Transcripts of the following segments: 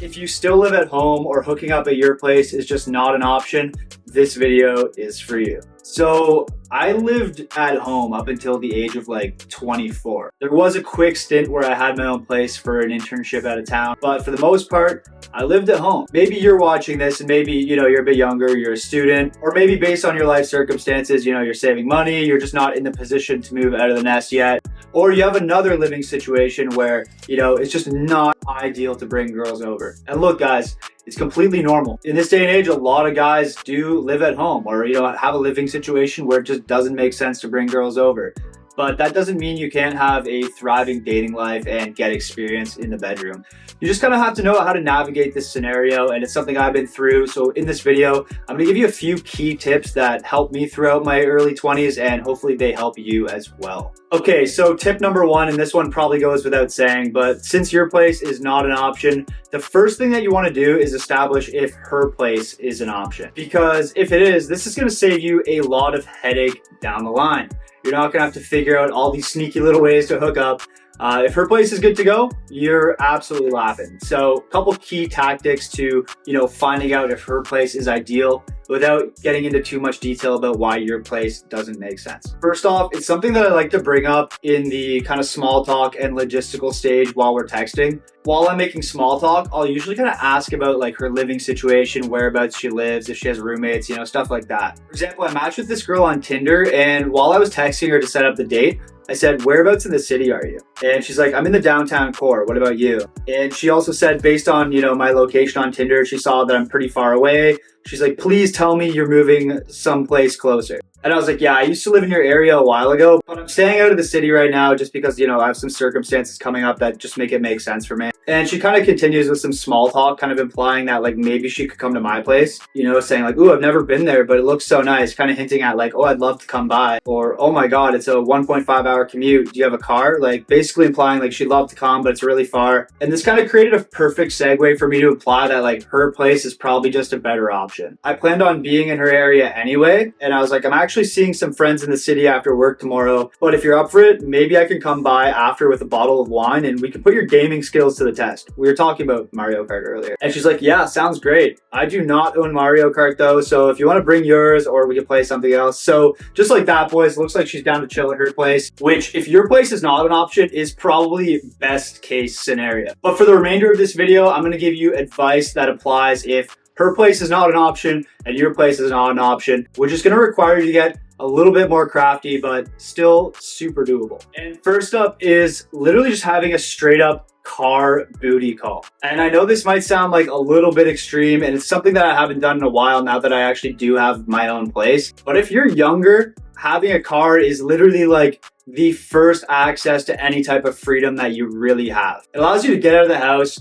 If you still live at home or hooking up at your place is just not an option, this video is for you. So I lived at home up until the age of like 24. There was a quick stint where I had my own place for an internship out of town, but for the most part, I lived at home. Maybe you're watching this and maybe, you're a bit younger, you're a student, or maybe based on your life circumstances, you're saving money, you're just not in the position to move out of the nest yet. Or you have another living situation where, it's just not ideal to bring girls over. And look, guys, it's completely normal. In this day and age, a lot of guys do live at home or, have a living situation where it just doesn't make sense to bring girls over. But that doesn't mean you can't have a thriving dating life and get experience in the bedroom. You just kind of have to know how to navigate this scenario, and it's something I've been through. So in this video, I'm gonna give you a few key tips that helped me throughout my early 20s, and hopefully they help you as well. Okay, so tip number one, and this one probably goes without saying, but since your place is not an option, the first thing that you wanna do is establish if her place is an option. Because if it is, this is gonna save you a lot of headache down the line. You're not gonna have to figure out all these sneaky little ways to hook up. If her place is good to go, you're absolutely laughing. So a couple key tactics to, finding out if her place is ideal without getting into too much detail about why your place doesn't make sense. First off, it's something that I like to bring up in the kind of small talk and logistical stage while we're texting. While I'm making small talk, I'll usually kind of ask about like her living situation, whereabouts she lives, if she has roommates, stuff like that. For example, I matched with this girl on Tinder, and while I was texting her to set up the date, I said, whereabouts in the city are you? And she's like, I'm in the downtown core. What about you? And she also said, based on, my location on Tinder, she saw that I'm pretty far away. She's like, please tell me you're moving someplace closer. And I was like, yeah, I used to live in your area a while ago, but I'm staying out of the city right now just because, I have some circumstances coming up that just make it make sense for me. And she kind of continues with some small talk, kind of implying that like maybe she could come to my place, saying like, ooh, I've never been there, but it looks so nice. Kind of hinting at like, oh, I'd love to come by. Or, oh my God, it's a 1.5-hour commute. Do you have a car? Like basically implying like she'd love to come, but it's really far. And this kind of created a perfect segue for me to imply that like her place is probably just a better option. I planned on being in her area anyway. And I was like, I'm actually seeing some friends in the city after work tomorrow, but if you're up for it, maybe I can come by after with a bottle of wine and we can put your gaming skills to the test. We were talking about Mario Kart earlier. And she's like, yeah, sounds great. I do not own Mario Kart though, so if you want to bring yours or we can play something else. So just like that, boys, looks like she's down to chill at her place, which if your place is not an option is probably best case scenario. But for the remainder of this video, I'm going to give you advice that applies if her place is not an option and your place is not an option, which is going to require you to get a little bit more crafty, but still super doable. And first up is literally just having a straight up car booty call. And I know this might sound like a little bit extreme, and it's something that I haven't done in a while now that I actually do have my own place. But if you're younger, having a car is literally like the first access to any type of freedom that you really have. It allows you to get out of the house,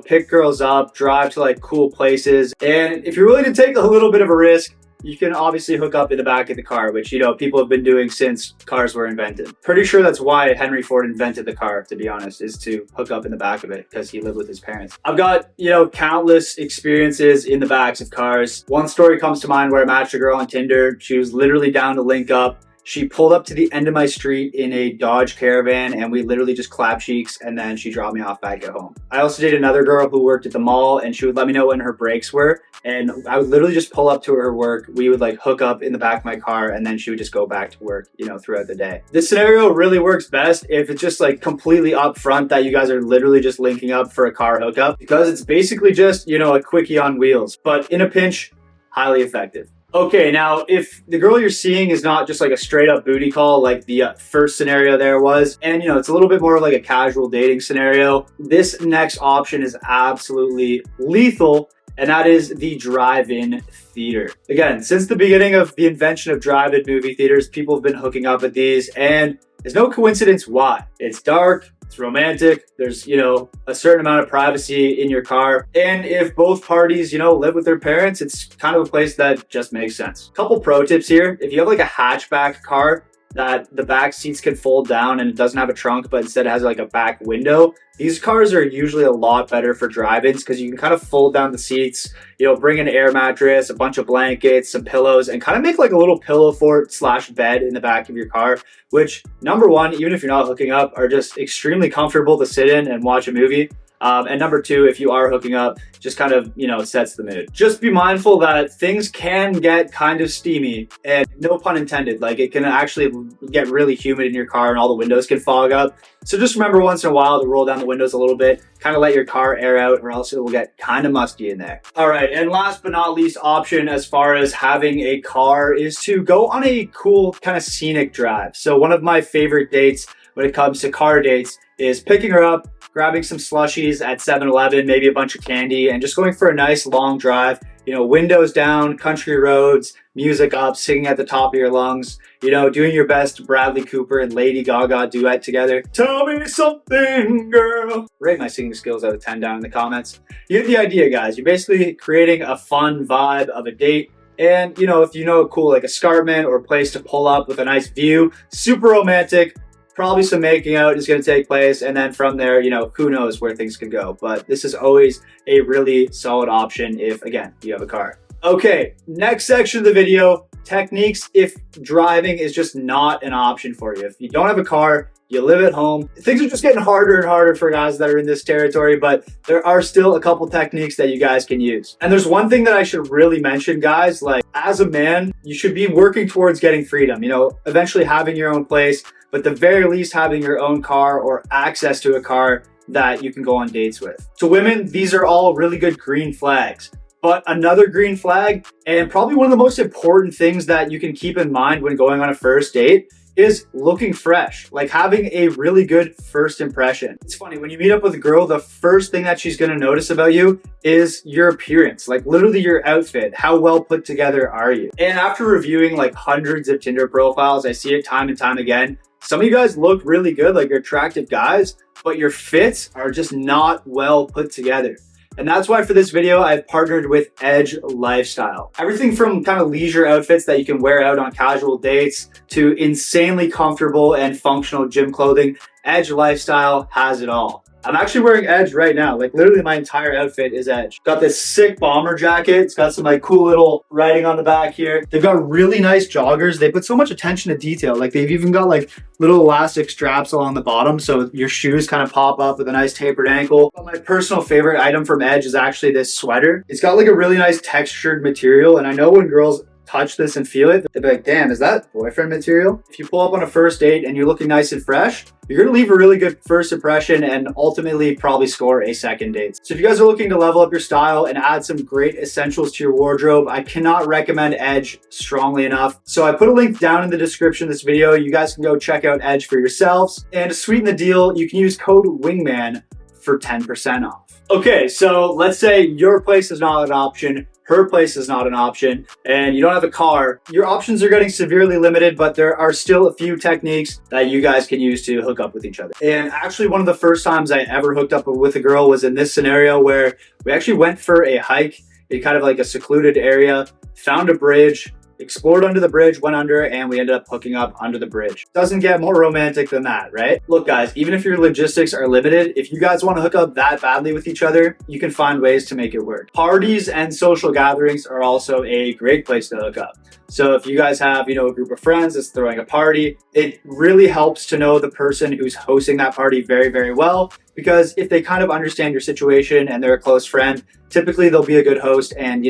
pick girls up, drive to like cool places. And if you're willing to take a little bit of a risk, you can obviously hook up in the back of the car, which, people have been doing since cars were invented. Pretty sure that's why Henry Ford invented the car, to be honest, is to hook up in the back of it because he lived with his parents. I've got, countless experiences in the backs of cars. One story comes to mind where I matched a girl on Tinder. She was literally down to link up. She pulled up to the end of my street in a Dodge Caravan and we literally just clapped cheeks and then she dropped me off back at home. I also dated another girl who worked at the mall and she would let me know when her breaks were and I would literally just pull up to her work. We would like hook up in the back of my car and then she would just go back to work, throughout the day. This scenario really works best if it's just like completely upfront that you guys are literally just linking up for a car hookup because it's basically just, a quickie on wheels, but in a pinch, highly effective. Okay, now if the girl you're seeing is not just like a straight up booty call like the first scenario there was, and it's a little bit more of like a casual dating scenario, this next option is absolutely lethal, and that is the drive-in theater. Again, since the beginning of the invention of drive-in movie theaters, people have been hooking up at these, and there's no coincidence why. It's dark, it's romantic, there's, a certain amount of privacy in your car. And if both parties, live with their parents, it's kind of a place that just makes sense. Couple pro tips here. If you have like a hatchback car that the back seats can fold down and it doesn't have a trunk, but instead it has like a back window, these cars are usually a lot better for drive-ins because you can kind of fold down the seats, bring an air mattress, a bunch of blankets, some pillows, and kind of make like a little pillow fort / bed in the back of your car, which number one, even if you're not hooking up, are just extremely comfortable to sit in and watch a movie. And number two, if you are hooking up, just kind of, sets the mood. Just be mindful that things can get kind of steamy, and no pun intended, like it can actually get really humid in your car and all the windows can fog up. So just remember once in a while to roll down the windows a little bit, kind of let your car air out, or else it will get kind of musty in there. All right, and last but not least option as far as having a car is to go on a cool kind of scenic drive. So one of my favorite dates when it comes to car dates is picking her up, grabbing some slushies at 7-Eleven, maybe a bunch of candy, and just going for a nice long drive, windows down, country roads, music up, singing at the top of your lungs, doing your best Bradley Cooper and Lady Gaga duet together. Tell me something, girl. Rate my singing skills out of 10 down in the comments. You get the idea, guys. You're basically creating a fun vibe of a date. And, if you know a cool like escarpment or place to pull up with a nice view, super romantic, probably some making out is going to take place, and then from there, who knows where things can go. But this is always a really solid option if, again, you have a car. Okay, next section of the video, techniques if driving is just not an option for you. If you don't have a car, you live at home, things are just getting harder and harder for guys that are in this territory, but there are still a couple techniques that you guys can use. And there's one thing that I should really mention, guys, like as a man, you should be working towards getting freedom, eventually having your own place, but at the very least having your own car or access to a car that you can go on dates with. To women, these are all really good green flags. But another green flag, and probably one of the most important things that you can keep in mind when going on a first date, is looking fresh, like having a really good first impression. It's funny, when you meet up with a girl, the first thing that she's gonna notice about you is your appearance, like literally your outfit. How well put together are you? And after reviewing like hundreds of Tinder profiles, I see it time and time again. Some of you guys look really good, like you're attractive guys, but your fits are just not well put together. And that's why for this video, I've partnered with Edge Lifestyle. Everything from kind of leisure outfits that you can wear out on casual dates to insanely comfortable and functional gym clothing, Edge Lifestyle has it all. I'm actually wearing Edge right now. Like literally my entire outfit is Edge. Got this sick bomber jacket. It's got some like cool little writing on the back here. They've got really nice joggers. They put so much attention to detail. Like they've even got like little elastic straps along the bottom so your shoes kind of pop up with a nice tapered ankle. But my personal favorite item from Edge is actually this sweater. It's got like a really nice textured material, and I know when girls touch this and feel it, they'll be like, damn, is that boyfriend material? If you pull up on a first date and you're looking nice and fresh, you're gonna leave a really good first impression and ultimately probably score a second date. So if you guys are looking to level up your style and add some great essentials to your wardrobe, I cannot recommend Edge strongly enough. So I put a link down in the description of this video. You guys can go check out Edge for yourselves. And to sweeten the deal, you can use code WingMan for 10% off. Okay, so let's say your place is not an option, her place is not an option, and you don't have a car. Your options are getting severely limited, but there are still a few techniques that you guys can use to hook up with each other. And actually one of the first times I ever hooked up with a girl was in this scenario where we actually went for a hike in kind of like a secluded area, found a bridge, explored under the bridge, went under, and we ended up hooking up under the bridge. Doesn't get more romantic than that, right? Look guys, even if your logistics are limited, if you guys want to hook up that badly with each other, you can find ways to make it work. Parties and social gatherings are also a great place to hook up. So if you guys have, a group of friends that's throwing a party, it really helps to know the person who's hosting that party very, very well, because if they kind of understand your situation and they're a close friend, typically they'll be a good host and,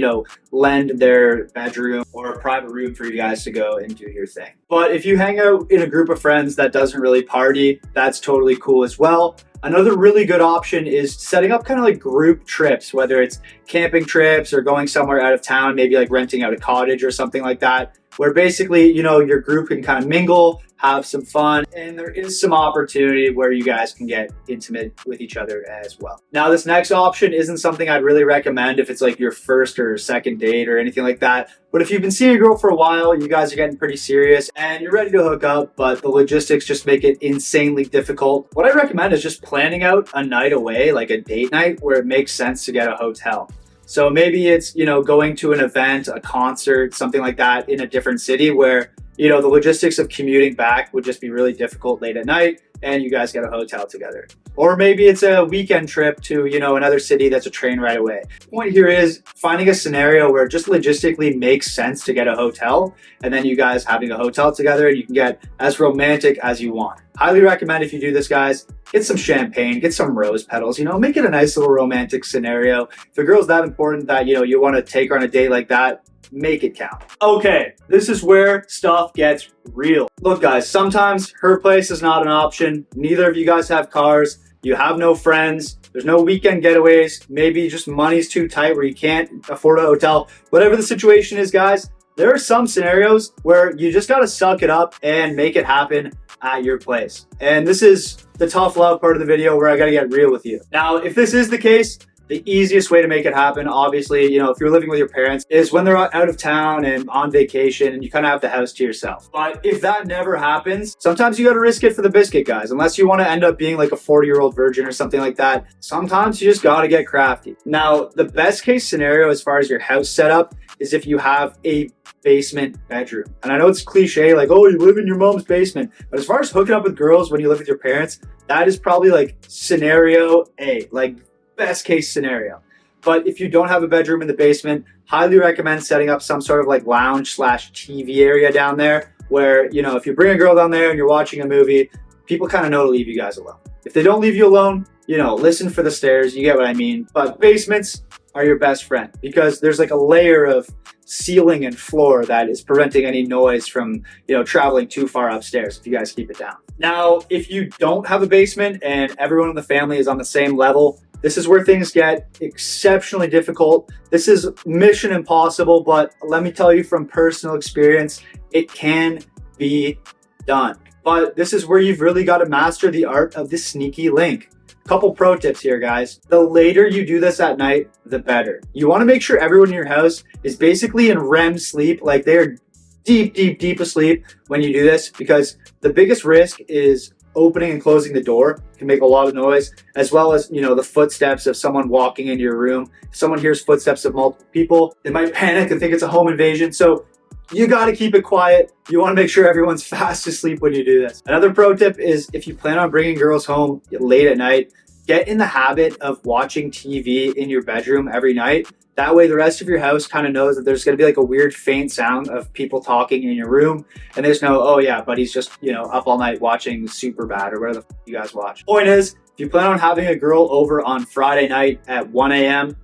lend their bedroom or a private room for you guys to go and do your thing. But if you hang out in a group of friends that doesn't really party, that's totally cool as well. Another really good option is setting up kind of like group trips, whether it's camping trips or going somewhere out of town, maybe like renting out a cottage or something like that, where basically, your group can kind of mingle, have some fun, and there is some opportunity where you guys can get intimate with each other as well. Now, this next option isn't something I'd really recommend if it's like your first or second date or anything like that. But if you've been seeing a girl for a while, you guys are getting pretty serious and you're ready to hook up, but the logistics just make it insanely difficult, what I recommend is just planning out a night away, like a date night, where it makes sense to get a hotel. So maybe it's, going to an event, a concert, something like that in a different city where, the logistics of commuting back would just be really difficult late at night. and you guys get a hotel together. Or maybe it's a weekend trip to, another city that's a train ride away. The point here is finding a scenario where it just logistically makes sense to get a hotel, and then you guys having a hotel together and you can get as romantic as you want. Highly recommend if you do this, guys, get some champagne, get some rose petals, make it a nice little romantic scenario. If a girl's that important that, you want to take her on a date like that, make it count. Okay, this is where stuff gets real. Look, guys, sometimes her place is not an option. Neither of you guys have cars. You have no friends. There's no weekend getaways. Maybe just money's too tight where you can't afford a hotel. Whatever the situation is, guys, there are some scenarios where you just got to suck it up and make it happen at your place. And this is the tough love part of the video where I got to get real with you. Now, if this is the case, the easiest way to make it happen, obviously, if you're living with your parents, is when they're out of town and on vacation and you kind of have the house to yourself. But if that never happens, sometimes you got to risk it for the biscuit, guys. Unless you want to end up being like a 40-year-old virgin or something like that, sometimes you just got to get crafty. Now, the best case scenario as far as your house setup is if you have a basement bedroom. And I know it's cliche, like, oh, you live in your mom's basement. But as far as hooking up with girls when you live with your parents, that is probably like scenario A, like best case scenario. But if you don't have a bedroom in the basement, highly recommend setting up some sort of like lounge / TV area down there where, if you bring a girl down there and you're watching a movie, people kind of know to leave you guys alone. If they don't leave you alone, listen for the stairs, you get what I mean. But basements are your best friend because there's like a layer of ceiling and floor that is preventing any noise from, traveling too far upstairs if you guys keep it down. Now, if you don't have a basement and everyone in the family is on the same level, this is where things get exceptionally difficult. This is mission impossible, but let me tell you from personal experience, it can be done. But this is where you've really got to master the art of the sneaky link. Couple pro tips here, guys. The later you do this at night, the better. You want to make sure everyone in your house is basically in REM sleep, like they're deep asleep when you do this, because the biggest risk is opening and closing the door can make a lot of noise, as well as, the footsteps of someone walking into your room. If someone hears footsteps of multiple people, they might panic and think it's a home invasion. So you got to keep it quiet. You want to make sure everyone's fast asleep when you do this. Another pro tip is if you plan on bringing girls home late at night, get in the habit of watching TV in your bedroom every night. That way the rest of your house kind of knows that there's going to be like a weird faint sound of people talking in your room. And they just know, oh yeah, buddy's just, up all night watching Superbad or whatever the you guys watch. Point is, if you plan on having a girl over on Friday night at 1 a.m.,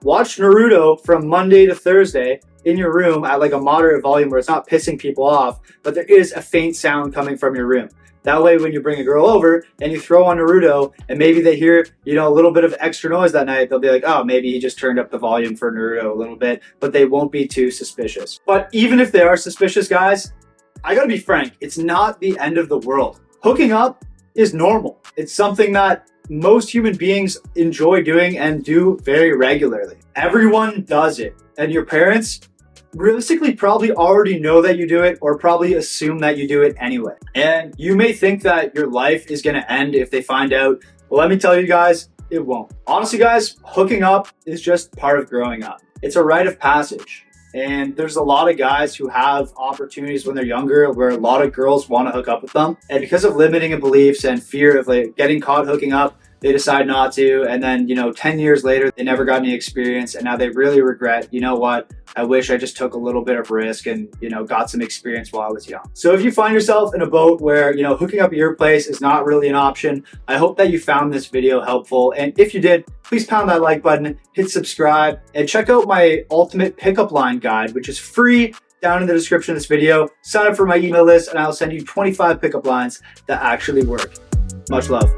watch Naruto from Monday to Thursday in your room at like a moderate volume where it's not pissing people off, but there is a faint sound coming from your room. That way, when you bring a girl over and you throw on Naruto and maybe they hear, a little bit of extra noise that night, they'll be like, oh, maybe he just turned up the volume for Naruto a little bit, but they won't be too suspicious. But even if they are suspicious, guys, I gotta be frank, it's not the end of the world. Hooking up is normal. It's something that most human beings enjoy doing and do very regularly. Everyone does it. And your parents realistically probably already know that you do it or probably assume that you do it anyway. And you may think that your life is going to end if they find out. Well, let me tell you guys, it won't. Honestly, guys, hooking up is just part of growing up. It's a rite of passage. And there's a lot of guys who have opportunities when they're younger where a lot of girls want to hook up with them. And because of limiting beliefs and fear of like getting caught hooking up, they decide not to. And then, 10 years later, they never got any experience. And now they really regret, what? I wish I just took a little bit of risk and, got some experience while I was young. So if you find yourself in a boat where, hooking up at your place is not really an option, I hope that you found this video helpful. And if you did, please pound that like button, hit subscribe, and check out my ultimate pickup line guide, which is free down in the description of this video. Sign up for my email list and I'll send you 25 pickup lines that actually work. Much love.